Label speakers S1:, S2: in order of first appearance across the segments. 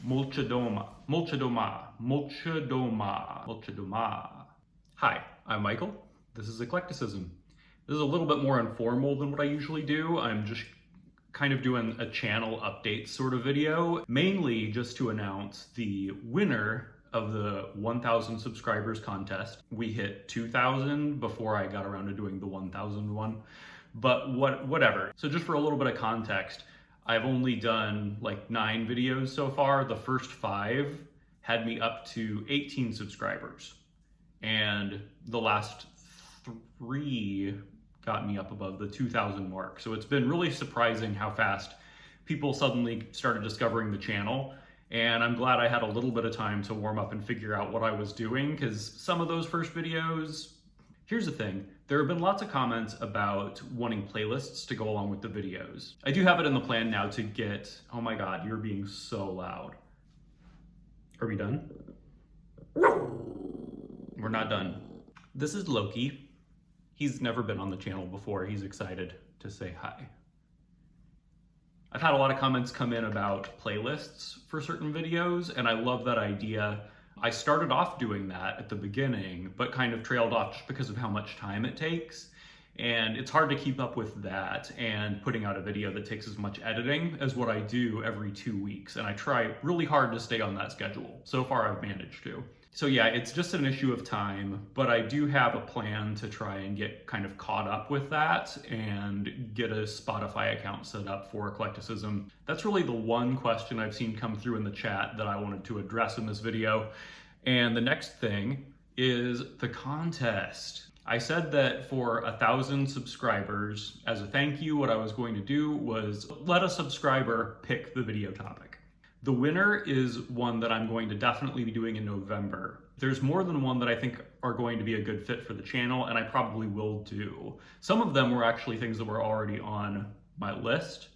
S1: Molchat Doma, Molchat Doma, Molchat Doma, Molchat Doma. Hi, I'm Michael. This is Eclecticism. This is a little bit more informal than what I usually do. I'm just kind of doing a channel update sort of video, mainly just to announce the winner of the 1,000 subscribers contest. We hit 2,000 before I got around to doing the 1,000 one, but whatever. So just for a little bit of context, I've only done like 9 videos so far. The first 5 had me up to 18 subscribers, and the last 3 got me up above the 2,000 mark. So it's been really surprising how fast people suddenly started discovering the channel. And I'm glad I had a little bit of time to warm up and figure out what I was doing, because some of those first videos, here's the thing, there have been lots of comments about wanting playlists to go along with the videos. I do have it in the plan now to get, oh my God, you're being so loud. Are we done? We're not done. This is Loki. He's never been on the channel before. He's excited to say hi. I've had a lot of comments come in about playlists for certain videos, and I love that idea. I started off doing that at the beginning, but kind of trailed off just because of how much time it takes. And it's hard to keep up with that and putting out a video that takes as much editing as what I do every 2 weeks. And I try really hard to stay on that schedule. So far, I've managed to. So yeah, it's just an issue of time, but I do have a plan to try and get kind of caught up with that and get a Spotify account set up for Eclecticism. That's really the one question I've seen come through in the chat that I wanted to address in this video. And the next thing is the contest. I said that for 1,000 subscribers, as a thank you, what I was going to do was let a subscriber pick the video topic. The winner is one that I'm going to definitely be doing in November. There's more than one that I think are going to be a good fit for the channel, and I probably will do. Some of them were actually things that were already on my list.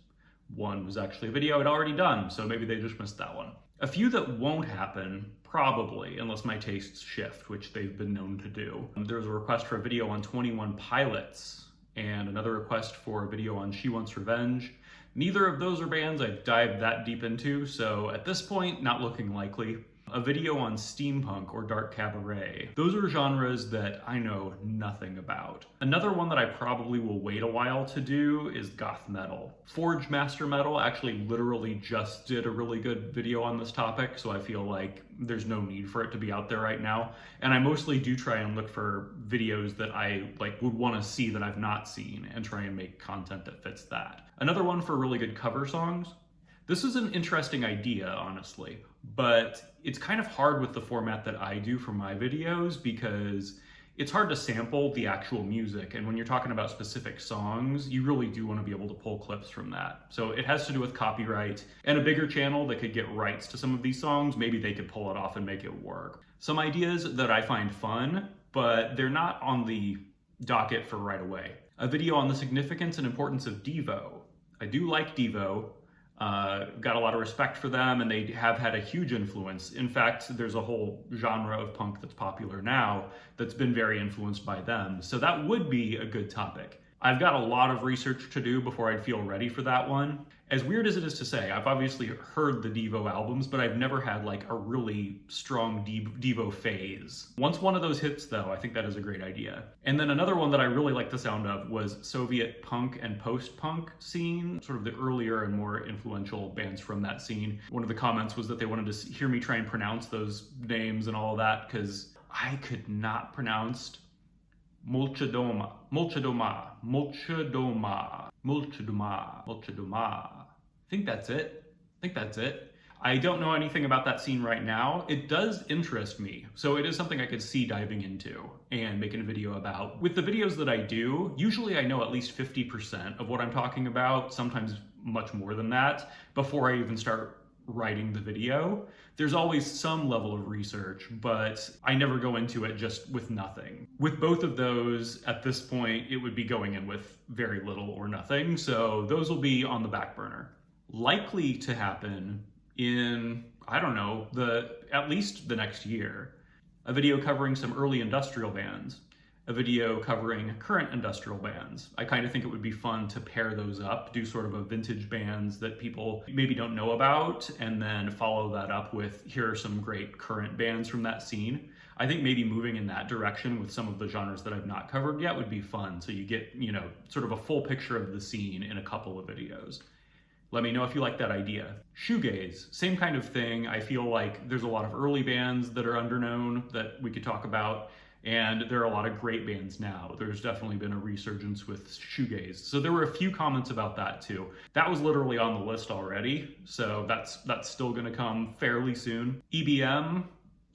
S1: One was actually a video I'd already done, so maybe they just missed that one. A few that won't happen, probably, unless my tastes shift, which they've been known to do. There's a request for a video on 21 Pilots, and another request for a video on She Wants Revenge. Neither of those are bands I've dived that deep into, so at this point, not looking likely. A video on steampunk or dark cabaret. Those are genres that I know nothing about. Another one that I probably will wait a while to do is goth metal. Forge Master Metal actually literally just did a really good video on this topic, so I feel like there's no need for it to be out there right now. And I mostly do try and look for videos that I would want to see that I've not seen and try and make content that fits that. Another one for really good cover songs. This is an interesting idea, honestly, but it's kind of hard with the format that I do for my videos because it's hard to sample the actual music. And when you're talking about specific songs, you really do want to be able to pull clips from that. So it has to do with copyright, and a bigger channel that could get rights to some of these songs, maybe they could pull it off and make it work. Some ideas that I find fun, but they're not on the docket for right away. A video on the significance and importance of Devo. I do like Devo. Got a lot of respect for them, and they have had a huge influence. In fact, there's a whole genre of punk that's popular now that's been very influenced by them. So that would be a good topic. I've got a lot of research to do before I'd feel ready for that one. As weird as it is to say, I've obviously heard the Devo albums, but I've never had like a really strong Devo phase. Once one of those hits though, I think that is a great idea. And then another one that I really liked the sound of was Soviet punk and post-punk scene, sort of the earlier and more influential bands from that scene. One of the comments was that they wanted to hear me try and pronounce those names and all of that, because I could not pronounce Molchat Doma, Molchat Doma, Molchat Doma, Molchat Doma, Molchat Doma. I think that's it. I don't know anything about that scene right now. It does interest me, so it is something I could see diving into and making a video about. With the videos that I do, usually I know at least 50% of what I'm talking about, sometimes much more than that, before I even start writing the video. There's always some level of research, but I never go into it just with nothing. With both of those, at this point, it would be going in with very little or nothing, so those will be on the back burner. Likely to happen in, I don't know, at least the next year. A video covering some early industrial bands. a video covering current industrial bands. I kind of think it would be fun to pair those up, do sort of a vintage bands that people maybe don't know about, and then follow that up with, here are some great current bands from that scene. I think maybe moving in that direction with some of the genres that I've not covered yet would be fun. So you get, sort of a full picture of the scene in a couple of videos. Let me know if you like that idea. Shoegaze, same kind of thing. I feel like there's a lot of early bands that are underknown that we could talk about, and there are a lot of great bands now. There's definitely been a resurgence with shoegaze. So there were a few comments about that too. That was literally on the list already, so that's still gonna come fairly soon. EBM,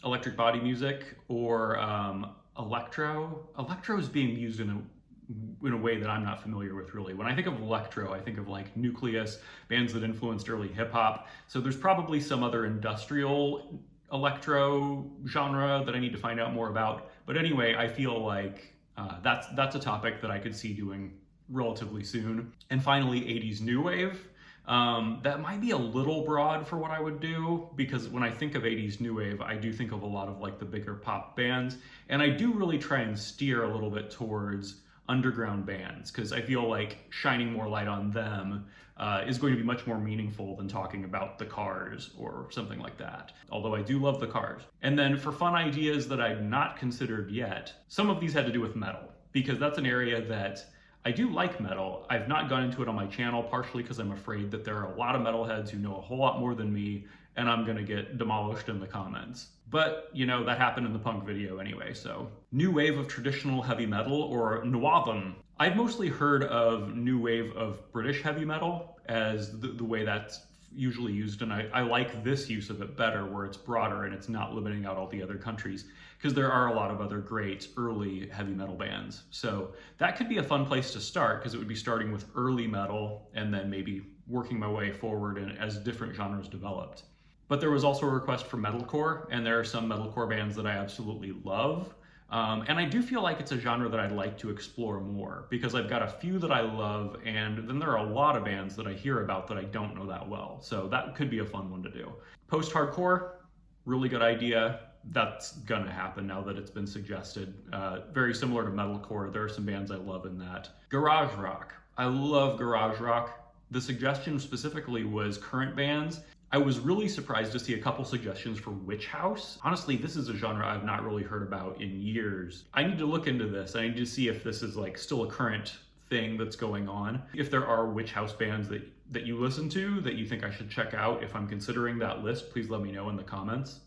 S1: electric body music, or electro. Electro is being used in a way that I'm not familiar with really. When I think of electro, I think of like Nucleus, bands that influenced early hip hop. So there's probably some other industrial electro genre that I need to find out more about. But anyway, I feel like that's a topic that I could see doing relatively soon. And finally, 80s new wave. That might be a little broad for what I would do, because when I think of 80s new wave, I do think of a lot of like the bigger pop bands, and I do really try and steer a little bit towards underground bands, because I feel like shining more light on them is going to be much more meaningful than talking about the Cars or something like that. Although I do love the Cars. And then for fun ideas that I've not considered yet, some of these had to do with metal, because that's an area that I do like metal. I've not gone into it on my channel, partially because I'm afraid that there are a lot of metalheads who know a whole lot more than me, and I'm gonna get demolished in the comments. But, that happened in the punk video anyway, so. New wave of traditional heavy metal, or Nuwadam. I've mostly heard of new wave of British heavy metal as the way that's usually used, and I like this use of it better, where it's broader and it's not limiting out all the other countries, because there are a lot of other great early heavy metal bands. So that could be a fun place to start, because it would be starting with early metal and then maybe working my way forward as different genres developed. But there was also a request for metalcore, and there are some metalcore bands that I absolutely love. And I do feel like it's a genre that I'd like to explore more, because I've got a few that I love, and then there are a lot of bands that I hear about that I don't know that well. So that could be a fun one to do. Post-hardcore, really good idea. That's gonna happen now that it's been suggested. Very similar to metalcore, there are some bands I love in that. Garage rock, I love garage rock. The suggestion specifically was current bands. I was really surprised to see a couple suggestions for witch house. Honestly, this is a genre I've not really heard about in years. I need to look into this. I need to see if this is like still a current thing that's going on. If there are witch house bands that you listen to that you think I should check out, if I'm considering that list, please let me know in the comments.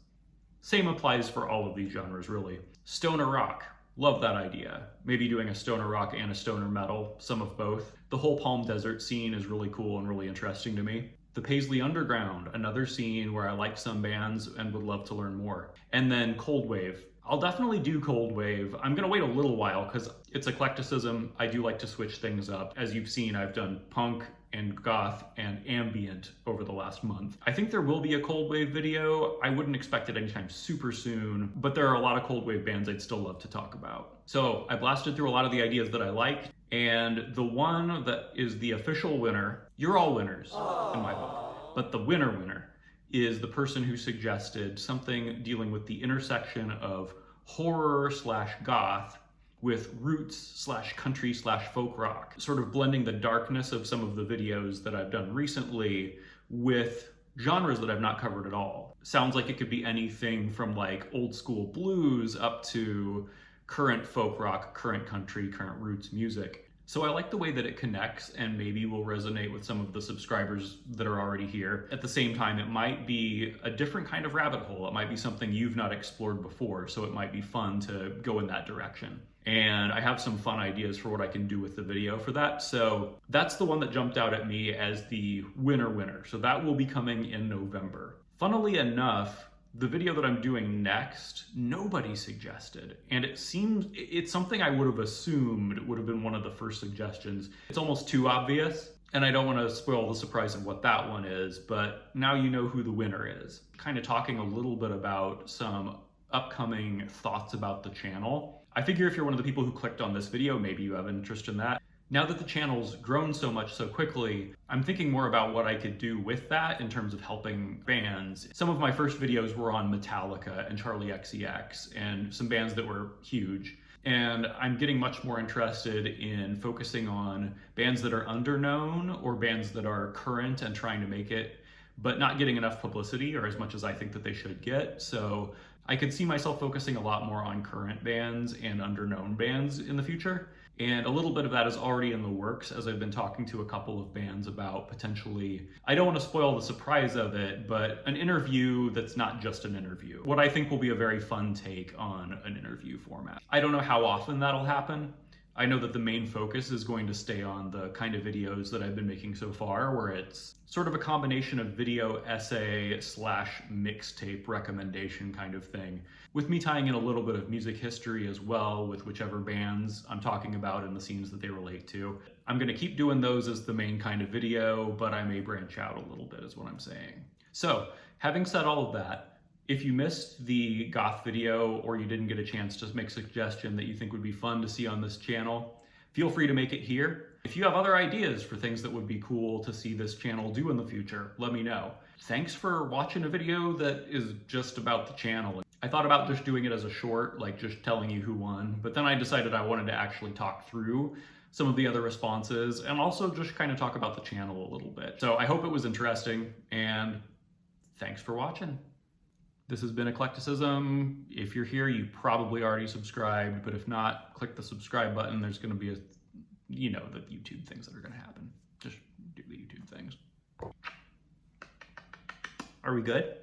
S1: Same applies for all of these genres, really. Stoner rock, love that idea. Maybe doing a stoner rock and a stoner metal, some of both. The whole Palm Desert scene is really cool and really interesting to me. The Paisley Underground, another scene where I like some bands and would love to learn more. And then Cold Wave. I'll definitely do Cold Wave. I'm gonna wait a little while because it's eclecticism. I do like to switch things up. As you've seen, I've done punk and goth and ambient over the last month. I think there will be a Cold Wave video. I wouldn't expect it anytime super soon, but there are a lot of Cold Wave bands I'd still love to talk about. So I blasted through a lot of the ideas that I liked, and the one that is the official winner, you're all winners in my book, but the winner is the person who suggested something dealing with the intersection of horror / goth with roots / country / folk rock, sort of blending the darkness of some of the videos that I've done recently with genres that I've not covered at all. Sounds like it could be anything from like old school blues up to current folk rock, current country, current roots music. So I like the way that it connects and maybe will resonate with some of the subscribers that are already here. At the same time, it might be a different kind of rabbit hole. It might be something you've not explored before, so it might be fun to go in that direction. And I have some fun ideas for what I can do with the video for that. So that's the one that jumped out at me as the winner. So that will be coming in November. Funnily enough, the video that I'm doing next, nobody suggested. And it seems, it's something I would have assumed would have been one of the first suggestions. It's almost too obvious, and I don't want to spoil the surprise of what that one is, but now you know who the winner is. Kind of talking a little bit about some upcoming thoughts about the channel. I figure if you're one of the people who clicked on this video, maybe you have an interest in that. Now that the channel's grown so much so quickly, I'm thinking more about what I could do with that in terms of helping bands. Some of my first videos were on Metallica and Charlie XCX and some bands that were huge. And I'm getting much more interested in focusing on bands that are underknown or bands that are current and trying to make it, but not getting enough publicity or as much as I think that they should get. So I could see myself focusing a lot more on current bands and underknown bands in the future. And a little bit of that is already in the works as I've been talking to a couple of bands about potentially, I don't want to spoil the surprise of it, but an interview that's not just an interview. What I think will be a very fun take on an interview format. I don't know how often that'll happen. I know that the main focus is going to stay on the kind of videos that I've been making so far, where it's sort of a combination of video essay slash mixtape recommendation kind of thing, with me tying in a little bit of music history as well with whichever bands I'm talking about and the scenes that they relate to. I'm gonna keep doing those as the main kind of video, but I may branch out a little bit is what I'm saying. So, having said all of that, if you missed the Goth video or you didn't get a chance to make a suggestion that you think would be fun to see on this channel, feel free to make it here. If you have other ideas for things that would be cool to see this channel do in the future, let me know. Thanks for watching a video that is just about the channel. I thought about just doing it as a short, like just telling you who won, but then I decided I wanted to actually talk through some of the other responses and also just kind of talk about the channel a little bit. So I hope it was interesting, and thanks for watching. This has been Eclecticism. If you're here, you probably already subscribed, but if not, click the subscribe button. There's gonna be the YouTube things that are gonna happen. Just do the YouTube things. Are we good?